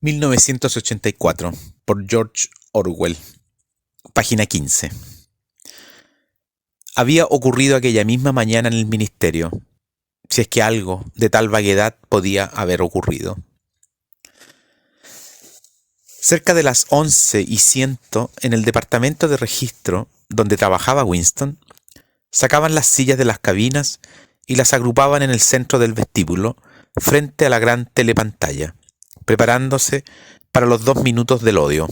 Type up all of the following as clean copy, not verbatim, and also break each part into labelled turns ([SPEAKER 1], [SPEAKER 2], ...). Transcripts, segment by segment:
[SPEAKER 1] 1984, por George Orwell, página 15. Había ocurrido aquella misma mañana en el ministerio, si es que algo de tal vaguedad podía haber ocurrido. Cerca de las 11:100, en el departamento de registro donde trabajaba Winston, sacaban las sillas de las cabinas y las agrupaban en el centro del vestíbulo, frente a la gran telepantalla, preparándose para los 2 minutos del odio.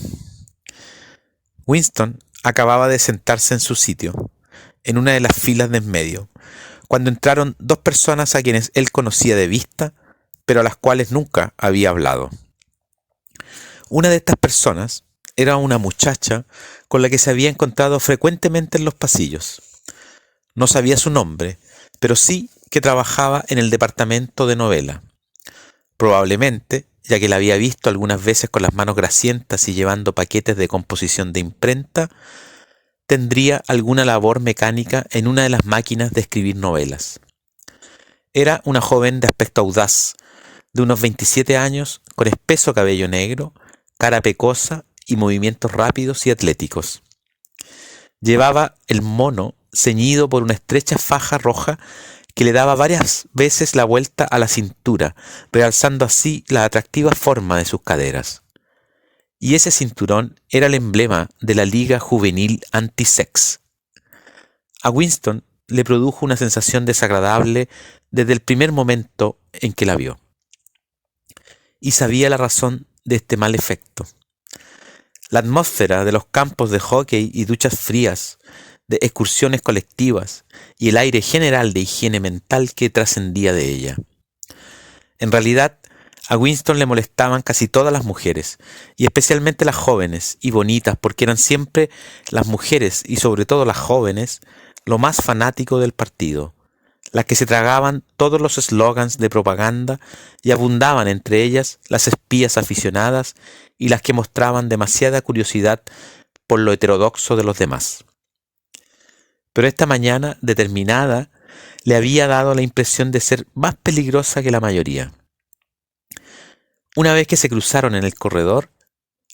[SPEAKER 1] Winston acababa de sentarse en su sitio, en una de las filas de en medio, cuando entraron 2 personas a quienes él conocía de vista, pero a las cuales nunca había hablado. Una de estas personas era una muchacha con la que se había encontrado frecuentemente en los pasillos. No sabía su nombre, pero sí que trabajaba en el departamento de novela. Probablemente, ya que la había visto algunas veces con las manos grasientas y llevando paquetes de composición de imprenta, tendría alguna labor mecánica en una de las máquinas de escribir novelas. Era una joven de aspecto audaz, de unos 27 años, con espeso cabello negro, cara pecosa y movimientos rápidos y atléticos. Llevaba el mono ceñido por una estrecha faja roja que le daba varias veces la vuelta a la cintura, realzando así la atractiva forma de sus caderas. Y ese cinturón era el emblema de la Liga Juvenil Anti-Sex. A Winston le produjo una sensación desagradable desde el primer momento en que la vio. Y sabía la razón de este mal efecto. La atmósfera de los campos de hockey y duchas frías, de excursiones colectivas y el aire general de higiene mental que trascendía de ella. En realidad, a Winston le molestaban casi todas las mujeres, y especialmente las jóvenes y bonitas, porque eran siempre las mujeres, y sobre todo las jóvenes, lo más fanático del partido, las que se tragaban todos los eslogans de propaganda y abundaban entre ellas las espías aficionadas y las que mostraban demasiada curiosidad por lo heterodoxo de los demás. Pero esta mañana, determinada, le había dado la impresión de ser más peligrosa que la mayoría. Una vez que se cruzaron en el corredor,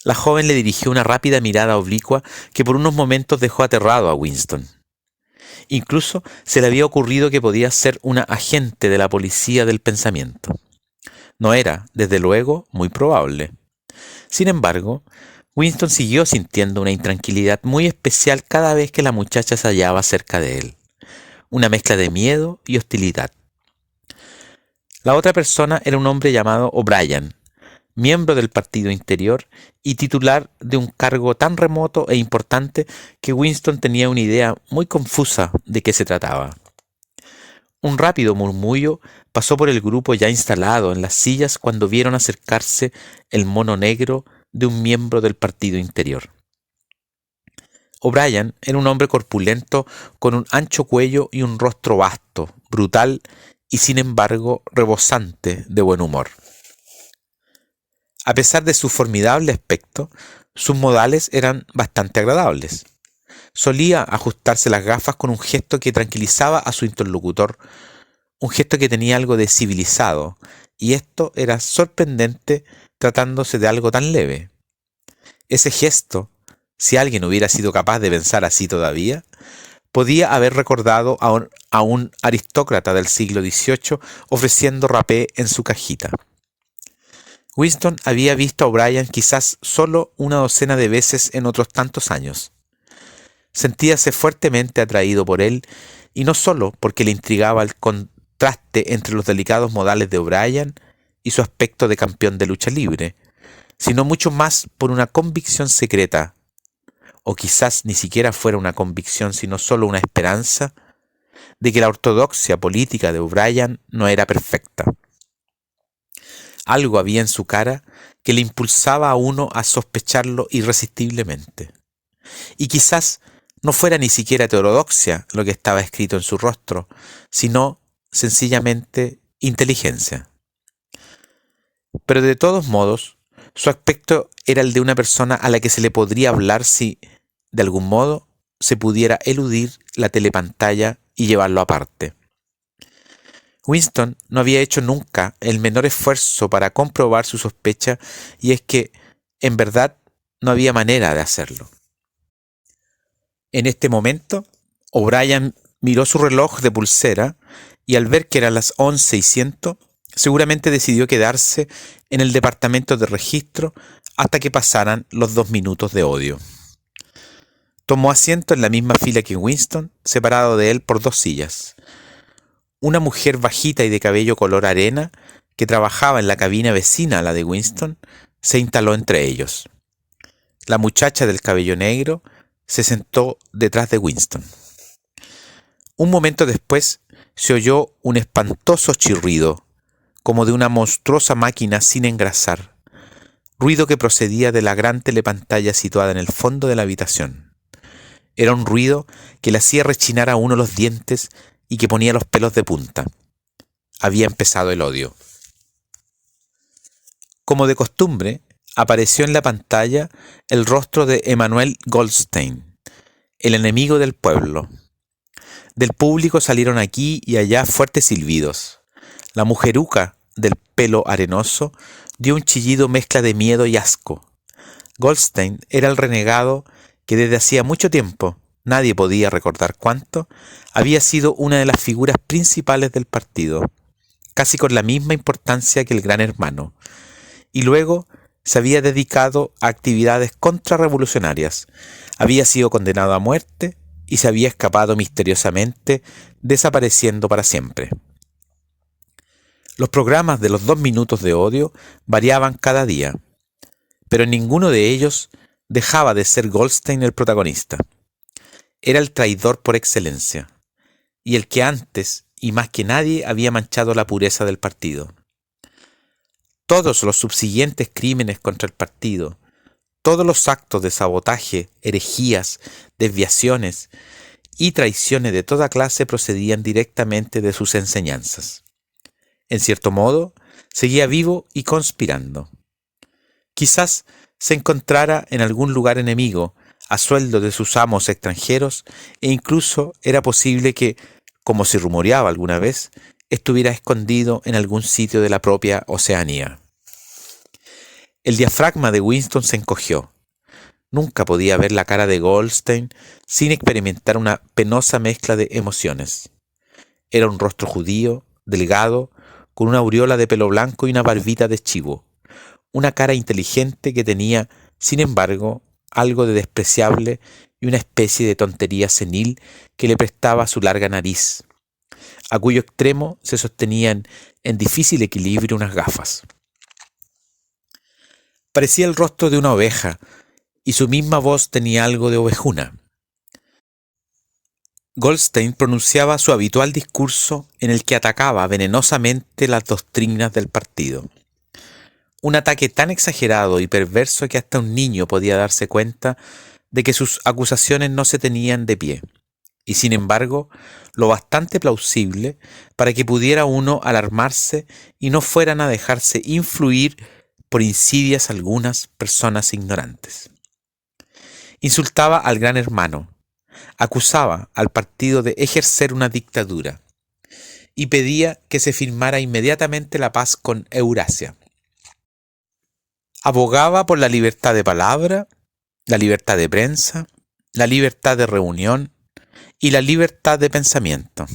[SPEAKER 1] la joven le dirigió una rápida mirada oblicua que por unos momentos dejó aterrado a Winston. Incluso se le había ocurrido que podía ser una agente de la policía del pensamiento. No era, desde luego, muy probable. Sin embargo, Winston siguió sintiendo una intranquilidad muy especial cada vez que la muchacha se hallaba cerca de él. Una mezcla de miedo y hostilidad. La otra persona era un hombre llamado O'Brien, miembro del Partido Interior y titular de un cargo tan remoto e importante que Winston tenía una idea muy confusa de qué se trataba. Un rápido murmullo pasó por el grupo ya instalado en las sillas cuando vieron acercarse el mono negro de un miembro del Partido Interior. O'Brien era un hombre corpulento con un ancho cuello y un rostro vasto, brutal y sin embargo rebosante de buen humor. A pesar de su formidable aspecto, sus modales eran bastante agradables. Solía ajustarse las gafas con un gesto que tranquilizaba a su interlocutor, un gesto que tenía algo de civilizado, y esto era sorprendente tratándose de algo tan leve. Ese gesto, si alguien hubiera sido capaz de pensar así todavía, podía haber recordado a un aristócrata del siglo XVIII ofreciendo rapé en su cajita. Winston había visto a O'Brien quizás solo una docena de veces en otros tantos años. Sentíase fuertemente atraído por él, y no solo porque le intrigaba el contraste entre los delicados modales de O'Brien y su aspecto de campeón de lucha libre, sino mucho más por una convicción secreta, o quizás ni siquiera fuera una convicción sino solo una esperanza, de que la ortodoxia política de O'Brien no era perfecta. Algo había en su cara que le impulsaba a uno a sospecharlo irresistiblemente. Y quizás no fuera ni siquiera heterodoxia lo que estaba escrito en su rostro, sino sencillamente inteligencia. Pero de todos modos, su aspecto era el de una persona a la que se le podría hablar si, de algún modo, se pudiera eludir la telepantalla y llevarlo aparte. Winston no había hecho nunca el menor esfuerzo para comprobar su sospecha, y es que, en verdad, no había manera de hacerlo. En este momento, O'Brien miró su reloj de pulsera y al ver que eran las 11:01, seguramente decidió quedarse en el departamento de registro hasta que pasaran los 2 minutos de odio. Tomó asiento en la misma fila que Winston, separado de él por 2 sillas. Una mujer bajita y de cabello color arena, que trabajaba en la cabina vecina a la de Winston, se instaló entre ellos. La muchacha del cabello negro se sentó detrás de Winston. Un momento después se oyó un espantoso chirrido, como de una monstruosa máquina sin engrasar, ruido que procedía de la gran telepantalla situada en el fondo de la habitación. Era un ruido que le hacía rechinar a uno los dientes y que ponía los pelos de punta. Había empezado el odio. Como de costumbre, apareció en la pantalla el rostro de Emanuel Goldstein, el enemigo del pueblo. Del público salieron aquí y allá fuertes silbidos. La mujeruca del pelo arenoso dio un chillido mezcla de miedo y asco. Goldstein era el renegado que desde hacía mucho tiempo, nadie podía recordar cuánto, había sido una de las figuras principales del partido, casi con la misma importancia que el Gran Hermano, y luego se había dedicado a actividades contrarrevolucionarias, había sido condenado a muerte y se había escapado misteriosamente, desapareciendo para siempre. Los programas de los 2 minutos de odio variaban cada día, pero en ninguno de ellos dejaba de ser Goldstein el protagonista. Era el traidor por excelencia, y el que antes y más que nadie había manchado la pureza del partido. Todos los subsiguientes crímenes contra el partido, todos los actos de sabotaje, herejías, desviaciones y traiciones de toda clase procedían directamente de sus enseñanzas. En cierto modo, seguía vivo y conspirando. Quizás se encontrara en algún lugar enemigo, a sueldo de sus amos extranjeros, e incluso era posible que, como se rumoreaba alguna vez, estuviera escondido en algún sitio de la propia Oceanía. El diafragma de Winston se encogió. Nunca podía ver la cara de Goldstein sin experimentar una penosa mezcla de emociones. Era un rostro judío, delgado, con una aureola de pelo blanco y una barbita de chivo. Una cara inteligente que tenía, sin embargo, algo de despreciable y una especie de tontería senil que le prestaba su larga nariz, a cuyo extremo se sostenían en difícil equilibrio unas gafas. Parecía el rostro de una oveja, y su misma voz tenía algo de ovejuna. Goldstein pronunciaba su habitual discurso en el que atacaba venenosamente las doctrinas del partido. Un ataque tan exagerado y perverso que hasta un niño podía darse cuenta de que sus acusaciones no se tenían de pie, y sin embargo, lo bastante plausible para que pudiera uno alarmarse y no fueran a dejarse influir por insidias algunas personas ignorantes. Insultaba al Gran Hermano, acusaba al partido de ejercer una dictadura y pedía que se firmara inmediatamente la paz con Eurasia. Abogaba por la libertad de palabra, la libertad de prensa, la libertad de reunión y la libertad de pensamiento,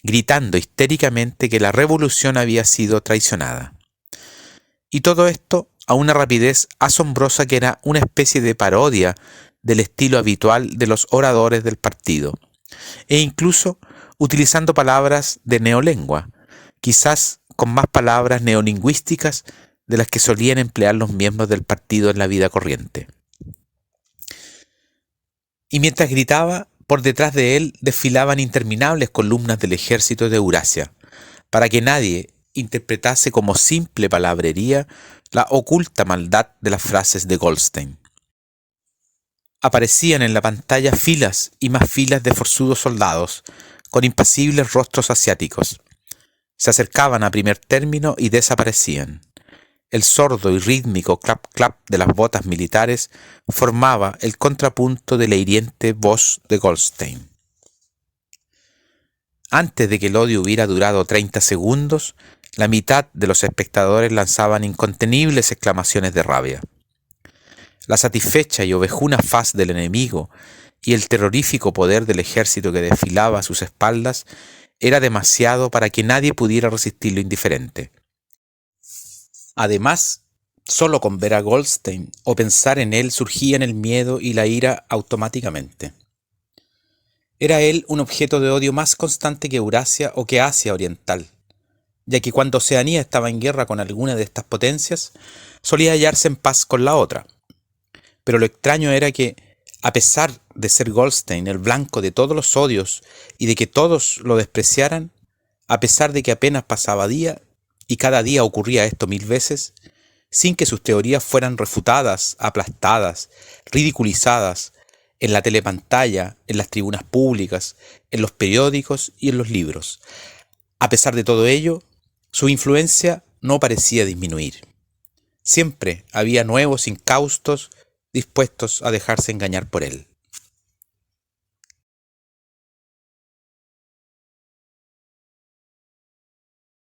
[SPEAKER 1] gritando histéricamente que la revolución había sido traicionada. Y todo esto a una rapidez asombrosa que era una especie de parodia del estilo habitual de los oradores del partido, e incluso utilizando palabras de neolengua, quizás con más palabras neolingüísticas de las que solían emplear los miembros del partido en la vida corriente. Y mientras gritaba, por detrás de él desfilaban interminables columnas del ejército de Eurasia, para que nadie interpretase como simple palabrería la oculta maldad de las frases de Goldstein. Aparecían en la pantalla filas y más filas de forzudos soldados, con impasibles rostros asiáticos. Se acercaban a primer término y desaparecían. El sordo y rítmico clap-clap de las botas militares formaba el contrapunto de la hiriente voz de Goldstein. Antes de que el odio hubiera durado 30 segundos, la mitad de los espectadores lanzaban incontenibles exclamaciones de rabia. La satisfecha y ovejuna faz del enemigo y el terrorífico poder del ejército que desfilaba a sus espaldas era demasiado para que nadie pudiera resistirlo indiferente. Además, solo con ver a Goldstein o pensar en él surgían el miedo y la ira automáticamente. Era él un objeto de odio más constante que Eurasia o que Asia Oriental, ya que cuando Oceanía estaba en guerra con alguna de estas potencias, solía hallarse en paz con la otra. Pero lo extraño era que, a pesar de ser Goldstein el blanco de todos los odios y de que todos lo despreciaran, a pesar de que apenas pasaba día, y cada día ocurría esto 1000 veces, sin que sus teorías fueran refutadas, aplastadas, ridiculizadas, en la telepantalla, en las tribunas públicas, en los periódicos y en los libros. A pesar de todo ello, su influencia no parecía disminuir. Siempre había nuevos incaustos dispuestos a dejarse engañar por él.